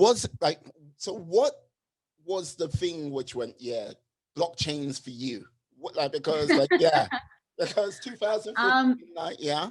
was like, so what was the thing which went, yeah, blockchains for you? What, like, because like, yeah, because 2015, like, yeah.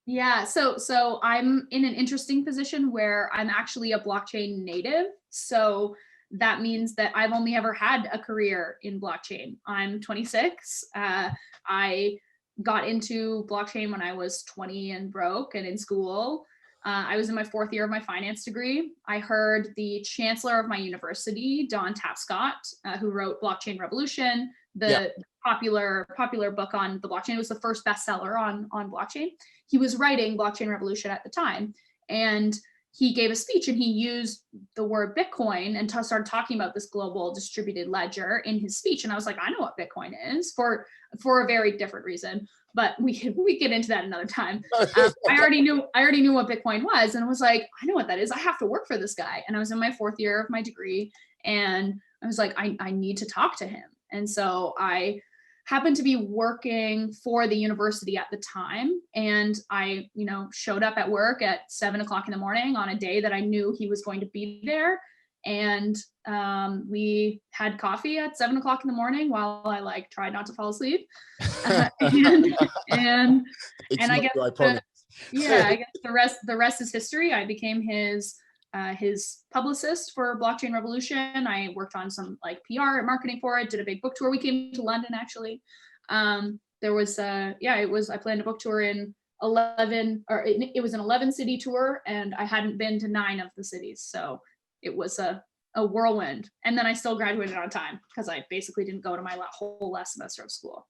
Yeah, so I'm in an interesting position where I'm actually a blockchain native. So that means that I've only ever had a career in blockchain. I'm 26. I got into blockchain when I was 20 and broke and in school. I was in my 4th year of my finance degree. I heard the chancellor of my university, Don Tapscott, who wrote Blockchain Revolution, Yeah. the popular book on the blockchain. It was the first bestseller on blockchain. He was writing Blockchain Revolution at the time, and he gave a speech and he used the word Bitcoin and started talking about this global distributed ledger in his speech. And I was like, I know what Bitcoin is for a very different reason, but we get into that another time. I already knew what Bitcoin was, and I was like, I know what that is. I have to work for this guy. And I was in my 4th year of my degree, and I was like, I need to talk to him. And so I happened to be working for the university at the time. And I, showed up at work at 7 o'clock in the morning on a day that I knew he was going to be there. And we had coffee at 7 o'clock in the morning while I tried not to fall asleep. And I guess I guess the rest is history. I became his publicist for Blockchain Revolution. I worked on some PR and marketing for it, did a big book tour. We came to London actually. There was I planned a book tour in 11, or it was an 11 city tour, and I hadn't been to 9 of the cities. So it was a whirlwind. And then I still graduated on time because I basically didn't go to my whole last semester of school.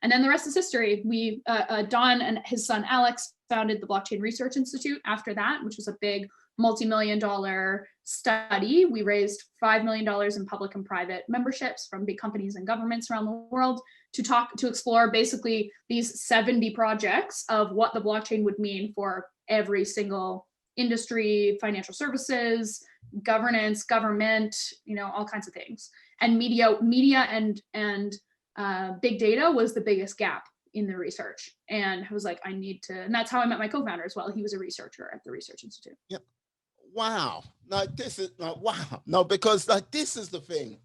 And then the rest is history. We, Don and his son Alex founded the Blockchain Research Institute after that, which was a big multi-million-dollar study. We raised $5 million in public and private memberships from big companies and governments around the world to explore basically these 70 projects of what the blockchain would mean for every single industry, financial services, governance, government, all kinds of things. And media and big data was the biggest gap in the research. And I was like, and that's how I met my co-founder as well. He was a researcher at the Research Institute. Yep. Wow. Because this is the thing.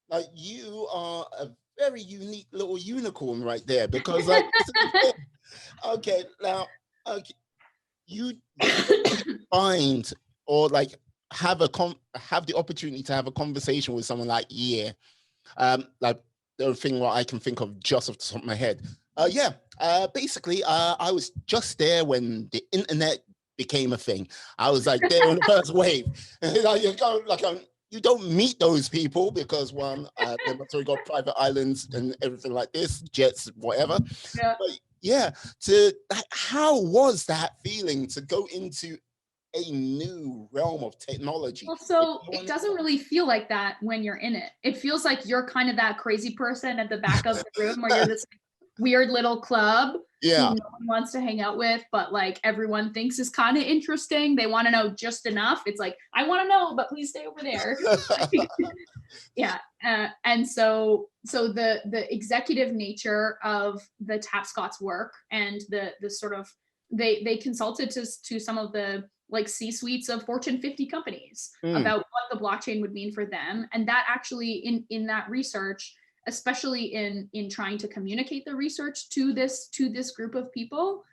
Like, you are a very unique little unicorn right there, because this is the thing. Okay, now, you find or have the opportunity to have a conversation with someone like the thing what I can think of just off the top of my head. Basically, I was just there when the internet became a thing. I was there on the first wave. You don't meet those people because one, they've already got private islands and everything like this, jets, whatever. Yeah. But how was that feeling to go into a new realm of technology? Well, so it doesn't really feel like that when you're in it. It feels like you're kind of that crazy person at the back of the room where you're this weird little club who no one wants to hang out with, but everyone thinks is kind of interesting. They want to know just enough. It's like, I want to know, but please stay over there. Yeah. And so the executive nature of the Tapscott's work and the sort of, they consulted to some of the C-suites of Fortune 50 companies about what the blockchain would mean for them. And that actually in that research, especially in trying to communicate the research to this group of people,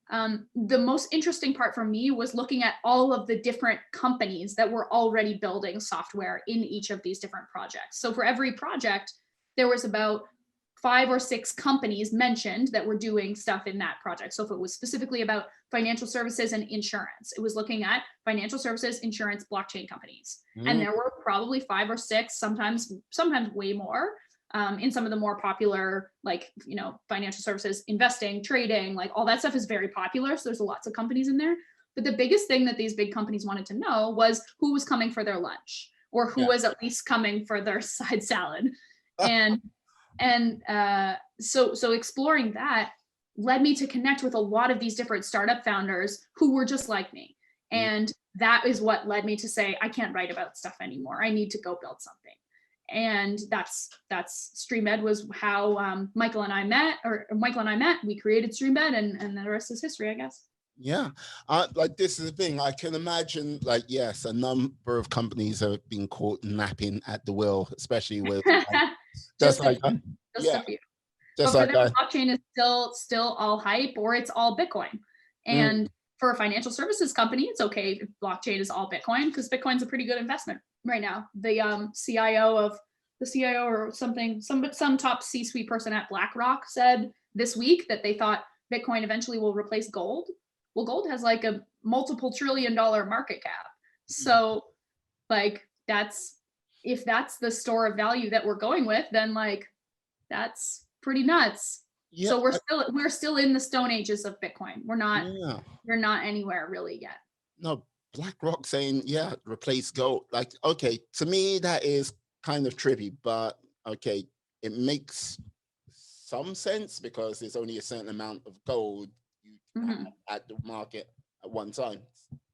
the most interesting part for me was looking at all of the different companies that were already building software in each of these different projects. So for every project, there was about 5 or 6 companies mentioned that were doing stuff in that project. So if it was specifically about financial services and insurance, it was looking at financial services, insurance, blockchain companies. And there were probably 5 or 6, sometimes way more, in some of the more popular, financial services, investing, trading, all that stuff is very popular. So there's lots of companies in there. But the biggest thing that these big companies wanted to know was who was coming for their lunch, or who was at least coming for their side salad. So exploring that led me to connect with a lot of these different startup founders who were just like me. And that is what led me to say, I can't write about stuff anymore. I need to go build something. And that's StreamEd was how Michael and I met. We created StreamEd, and the rest is history, I guess. Yeah. Like this is the thing. I can imagine, like, yes, a number of companies have been caught napping at the wheel, especially with like, just Just a like, few. Just yeah, a few. just But for like, them, blockchain is still all hype, or it's all Bitcoin. mm, And for a financial services company, it's okay if blockchain is all Bitcoin, because Bitcoin's a pretty good investment right now. The CIO or something, some top C-suite person at BlackRock said this week that they thought Bitcoin eventually will replace gold. Well, gold has like a multiple $1 trillion market cap. So like if that's the store of value that we're going with, then like that's pretty nuts. yeah, So we're still in the stone ages of Bitcoin. yeah. We're not anywhere really yet. No, BlackRock saying, yeah, replace gold. Like, okay, to me, that is kind of trippy, but okay, it makes some sense because there's only a certain amount of gold you can have Mhm. at the market at one time.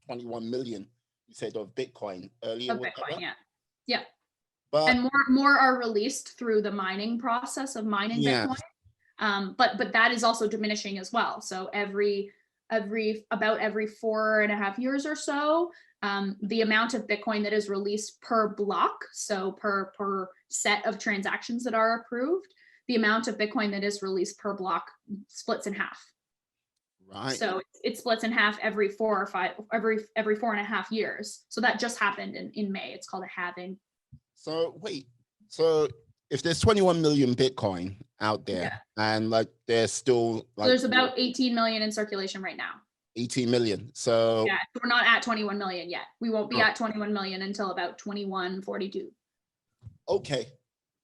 21 million, you said, of Bitcoin earlier, Of was that Bitcoin, right? yeah. Yeah. But And more are released through the mining process of mining yeah, Bitcoin. But that is also diminishing as well. So about every 4.5 years or so, the amount of Bitcoin that is released per block, so per set of transactions that are approved, the amount of Bitcoin that is released per block splits in half. right. So it splits in half every 4.5 years. So that just happened in May. It's called a halving. So wait, so if there's 21 million Bitcoin out there, Yeah. and like there's still So like there's about 18 million in circulation right now. 18 million. So Yeah, we're not at 21 million yet. We won't be oh, at 21 million until about 2142. okay.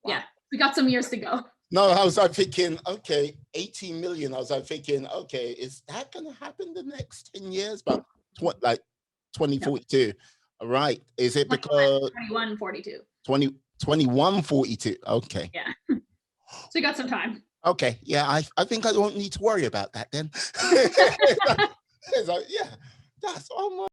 Wow. Yeah, we got some years to go. No, I was like thinking, okay, 18 million. I was like thinking, okay, is that gonna happen the next 10 years? But like No, 2042. All right. Is it because 2142. 2142? Okay. Yeah, so we got some time. Okay. Yeah, I think I don't need to worry about that then. It's like, yeah, that's almost